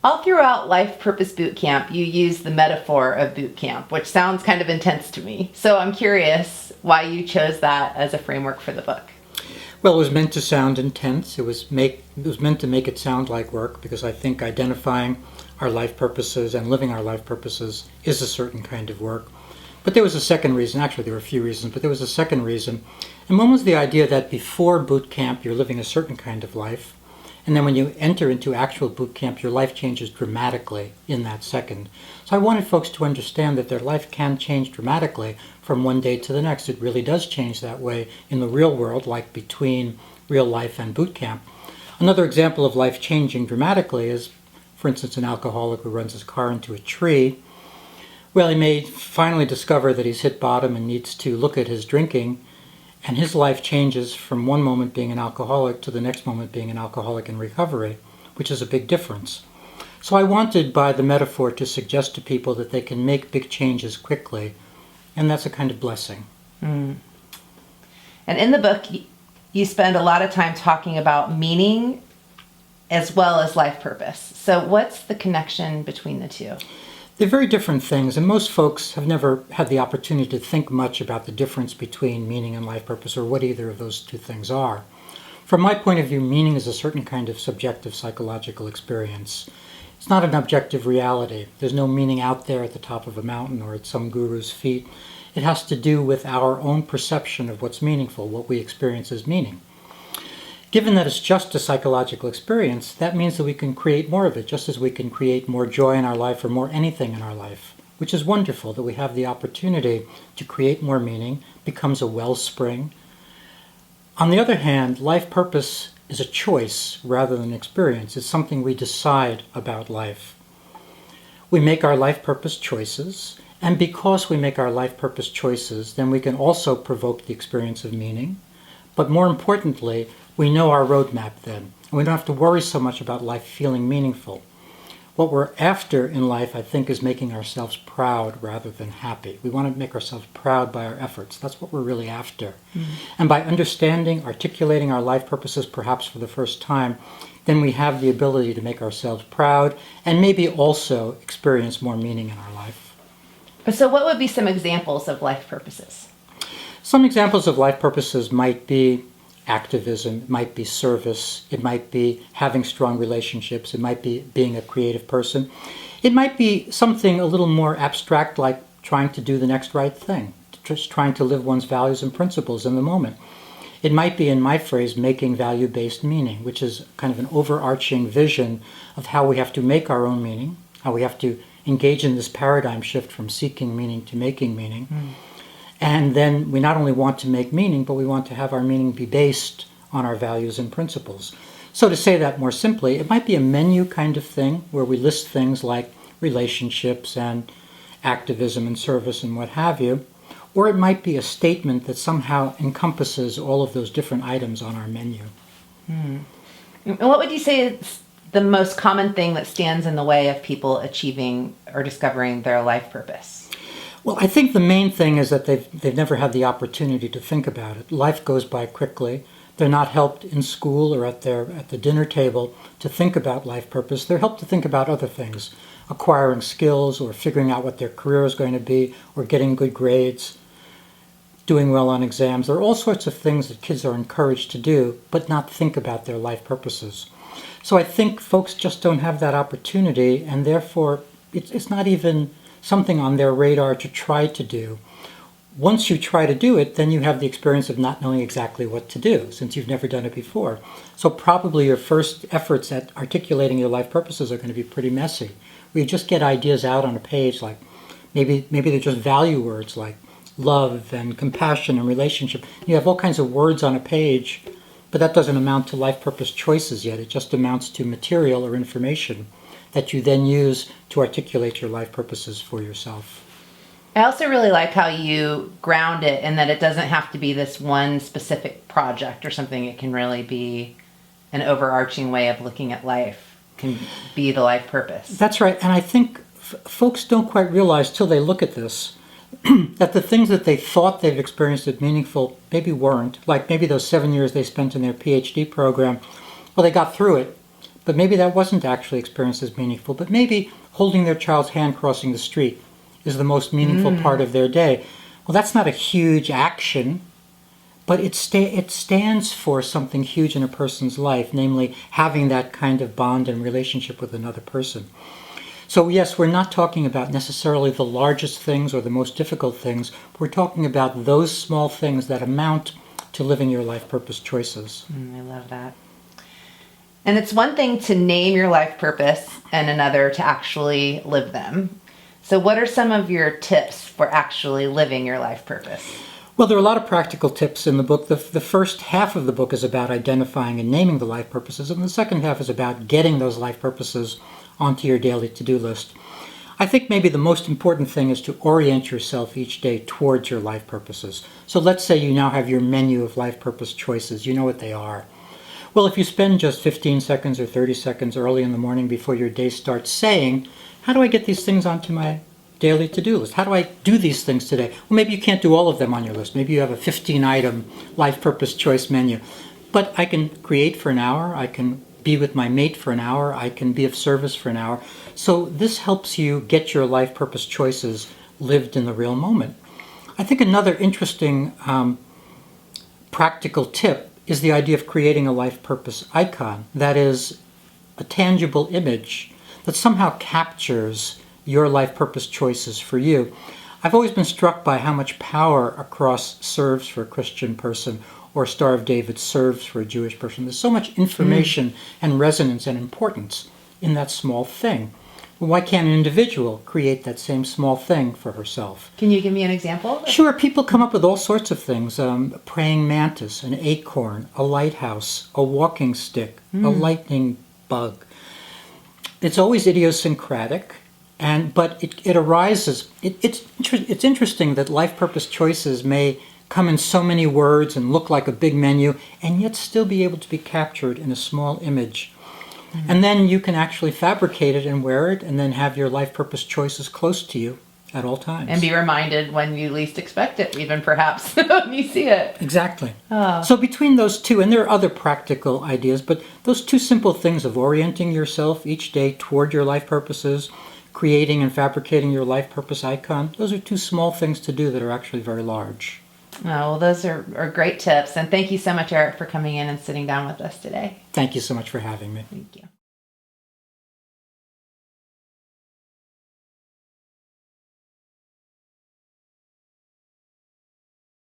All throughout Life Purpose Boot Camp, you use the metaphor of boot camp, which sounds kind of intense to me. So I'm curious why you chose that as a framework for the book. Well, it was meant to sound intense. It was meant to make it sound like work, because I think identifying our life purposes and living our life purposes is a certain kind of work. But there was a second reason. Actually, there were a few reasons, but there was a second reason. And one was the idea that before boot camp, you're living a certain kind of life. And then when you enter into actual boot camp, your life changes dramatically in that second. So I wanted folks to understand that their life can change dramatically from one day to the next. It really does change that way in the real world, like between real life and boot camp. Another example of life changing dramatically is, for instance, an alcoholic who runs his car into a tree. Well, he may finally discover that he's hit bottom and needs to look at his drinking, and his life changes from one moment being an alcoholic to the next moment being an alcoholic in recovery, which is a big difference. So I wanted, by the metaphor, to suggest to people that they can make big changes quickly, and that's a kind of blessing. And in the book, you spend a lot of time talking about meaning as well as life purpose. So what's the connection between the two? They're very different things, and most folks have never had the opportunity to think much about the difference between meaning and life purpose, or what either of those two things are. From my point of view, meaning is a certain kind of subjective psychological experience. It's not an objective reality. There's no meaning out there at the top of a mountain or at some guru's feet. It has to do with our own perception of what's meaningful, what we experience as meaning. Given that it's just a psychological experience, that means that we can create more of it, just as we can create more joy in our life or more anything in our life, which is wonderful that we have the opportunity to create more meaning, becomes a wellspring. On the other hand, life purpose is a choice rather than an experience. It's something we decide about life. We make our life purpose choices, and because we make our life purpose choices, then we can also provoke the experience of meaning. But more importantly, we know our roadmap then, and we don't have to worry so much about life feeling meaningful. What we're after in life, I think, is making ourselves proud rather than happy. We want to make ourselves proud by our efforts. That's what we're really after. And by understanding, articulating our life purposes perhaps for the first time, then we have the ability to make ourselves proud and maybe also experience more meaning in our life. So what would be some examples of life purposes? Some examples of life purposes might be activism, it might be service, it might be having strong relationships, it might be being a creative person. It might be something a little more abstract, like trying to do the next right thing, just trying to live one's values and principles in the moment. It might be, in my phrase, making value-based meaning, which is kind of an overarching vision of how we have to make our own meaning, how we have to engage in this paradigm shift from seeking meaning to making meaning. And then we not only want to make meaning, but we want to have our meaning be based on our values and principles. So to say that more simply, it might be a menu kind of thing where we list things like relationships and activism and service and what have you. Or it might be a statement that somehow encompasses all of those different items on our menu. And what would you say is the most common thing that stands in the way of people achieving or discovering their life purpose? Well, I think the main thing is that they've never had the opportunity to think about it. Life goes by quickly. They're not helped in school or at the dinner table to think about life purpose. They're helped to think about other things, acquiring skills or figuring out what their career is going to be or getting good grades, doing well on exams. There are all sorts of things that kids are encouraged to do, but not think about their life purposes. So I think folks just don't have that opportunity, and therefore it's not even something on their radar to try to do. Once you try to do it, then you have the experience of not knowing exactly what to do, since you've never done it before. So probably your first efforts at articulating your life purposes are going to be pretty messy. We just get ideas out on a page, like maybe they're just value words like love and compassion and relationship. You have all kinds of words on a page, but that doesn't amount to life purpose choices yet. It just amounts to material or information that you then use to articulate your life purposes for yourself. I also really like how you ground it in that it doesn't have to be this one specific project or something. It can really be an overarching way of looking at life, can be the life purpose. That's right. And I think folks don't quite realize till they look at this that the things that they thought they've experienced as meaningful maybe weren't. Like maybe those 7 years they spent in their Ph.D. program, well, they got through it, but maybe that wasn't actually experienced as meaningful. But maybe holding their child's hand crossing the street is the most meaningful part of their day. Well, that's not a huge action, but it stands for something huge in a person's life, namely having that kind of bond and relationship with another person. So yes, we're not talking about necessarily the largest things or the most difficult things. We're talking about those small things that amount to living your life purpose choices. I love that. And it's one thing to name your life purpose and another to actually live them. So what are some of your tips for actually living your life purpose? Well, there are a lot of practical tips in the book. The first half of the book is about identifying and naming the life purposes, and the second half is about getting those life purposes onto your daily to-do list. I think maybe the most important thing is to orient yourself each day towards your life purposes. So let's say you now have your menu of life purpose choices. You know what they are. Well, if you spend just 15 seconds or 30 seconds early in the morning before your day starts saying, how do I get these things onto my daily to-do list? How do I do these things today? Well, maybe you can't do all of them on your list. Maybe you have a 15-item life purpose choice menu. But I can create for an hour. I can be with my mate for an hour. I can be of service for an hour. So this helps you get your life purpose choices lived in the real moment. I think another interesting practical tip is the idea of creating a life purpose icon. That is a tangible image that somehow captures your life purpose choices for you. I've always been struck by how much power a cross serves for a Christian person, or Star of David serves for a Jewish person. There's so much information and resonance and importance in that small thing. Well, why can't an individual create that same small thing for herself? Can you give me an example? Sure, people come up with all sorts of things. A praying mantis, an acorn, a lighthouse, a walking stick, a lightning bug. It's always idiosyncratic. But it arises. It's interesting that life purpose choices may come in so many words and look like a big menu, and yet still be able to be captured in a small image. And then you can actually fabricate it and wear it, and then have your life purpose choices close to you at all times. And be reminded when you least expect it, even perhaps when you see it. Exactly. So between those two, and there are other practical ideas, but those two simple things of orienting yourself each day toward your life purposes, creating and fabricating your life purpose icon, those are two small things to do that are actually very large. Oh, well, those are great tips. And thank you so much, Eric, for coming in and sitting down with us today. Thank you so much for having me. Thank you.